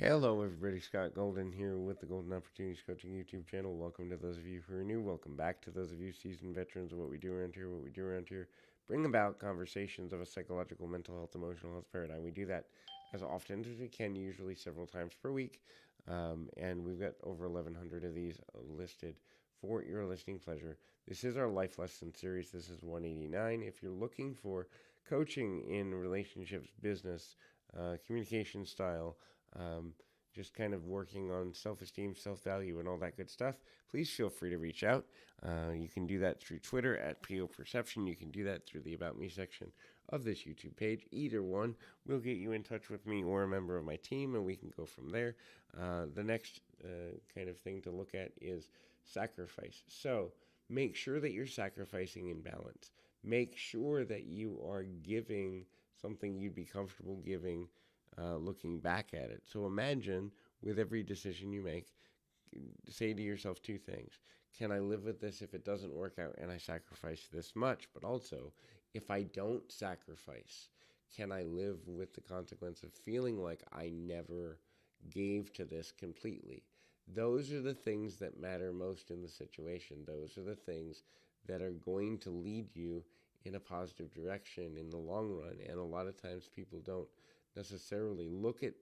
Hello, everybody. Scott Golden here with the Golden Opportunities Coaching YouTube channel. Welcome to those of you who are new. Welcome back to those of you seasoned veterans of what we do around here. What we do around here, bring about conversations of a psychological, mental health, emotional health paradigm. We do that as often as we can, usually several times per week. And we've got over 1,100 of these listed for your listening pleasure. This is our Life Lesson series. This is 189. If you're looking for coaching in relationships, business, communication style, just kind of working on self-esteem, self-value, and all that good stuff, please feel free to reach out. You can do that through Twitter at PO Perception. You can do that through the About Me section of this YouTube page. Either one will get you in touch with me or a member of my team, and we can go from there. The next kind of thing to look at is sacrifice. So make sure that you're sacrificing in balance. Make sure that you are giving something you'd be comfortable giving looking back at it. So imagine with every decision you make, say to yourself two things. Can I live with this if it doesn't work out and I sacrifice this much? But also, if I don't sacrifice, can I live with the consequence of feeling like I never gave to this completely? Those are the things that matter most in the situation. Those are the things that are going to lead you in a positive direction in the long run. And a lot of times people don't necessarily look at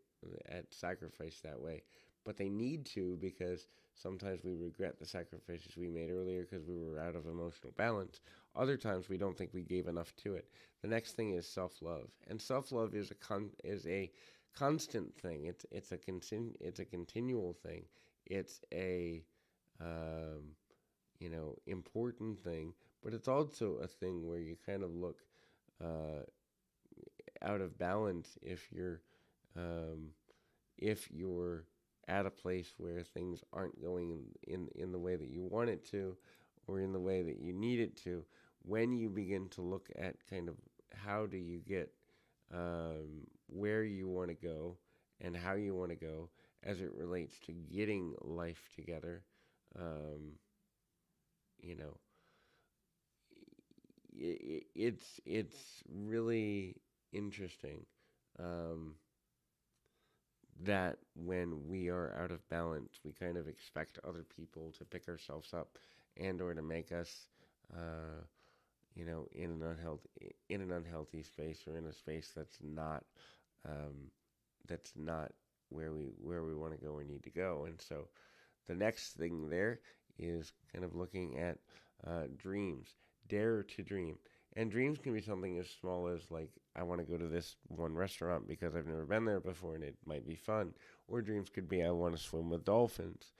sacrifice that way, but they need to, because sometimes we regret the sacrifices we made earlier because we were out of emotional balance. Other times we don't think we gave enough to it. The next thing is self-love, and self-love is a constant thing. It's a continual thing. It's a important thing, but it's also a thing where you kind of look uh, out of balance if you're at a place where things aren't going in the way that you want it to, or in the way that you need it to. When you begin to look at kind of how do you get where you want to go and how you want to go as it relates to getting life together, um, you know, it's really interesting um, that when we are out of balance, we kind of expect other people to pick ourselves up and or to make us, uh, in an unhealthy space, or in a space um, that's not where we want to go or need to go. And so the next thing there is kind of looking at dreams. Dare to dream. And dreams can be something as small as, like, I want to go to this one restaurant because I've never been there before and it might be fun. Or dreams could be, I want to swim with dolphins.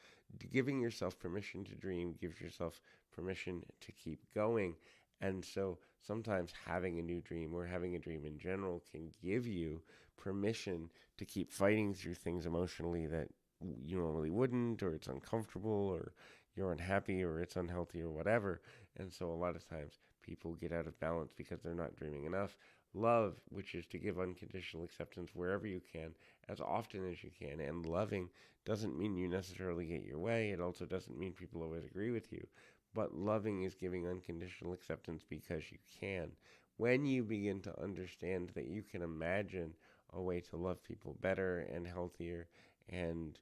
Giving yourself permission to dream gives yourself permission to keep going. And so sometimes having a new dream, or having a dream in general, can give you permission to keep fighting through things emotionally that you normally wouldn't, or it's uncomfortable, or you're unhappy, or it's unhealthy, or whatever. And so a lot of times people get out of balance because they're not dreaming enough. Love, which is to give unconditional acceptance wherever you can, as often as you can. And loving doesn't mean you necessarily get your way. It also doesn't mean people always agree with you. But loving is giving unconditional acceptance because you can. When you begin to understand that you can imagine a way to love people better and healthier, and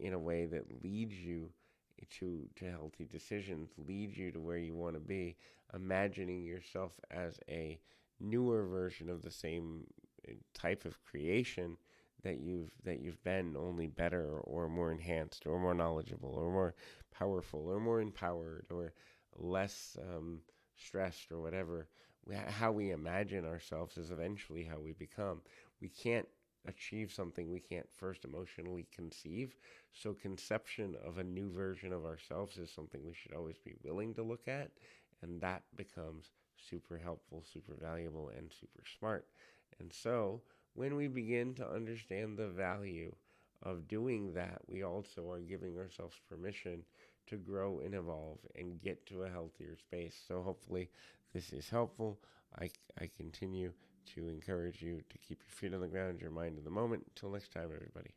in a way that leads you to healthy decisions, leads you to where you want to be, imagining yourself as a newer version of the same type of creation that you've been, only better or more enhanced or more knowledgeable or more powerful or more empowered or less stressed or whatever. How we imagine ourselves is eventually how we become. We can't achieve something we can't first emotionally conceive. So conception of a new version of ourselves is something we should always be willing to look at, and that becomes super helpful, super valuable, and super smart. And so when we begin to understand the value of doing that, we also are giving ourselves permission to grow and evolve and get to a healthier space. So hopefully this is helpful. I continue to encourage you to keep your feet on the ground, your mind in the moment. Until next time, everybody.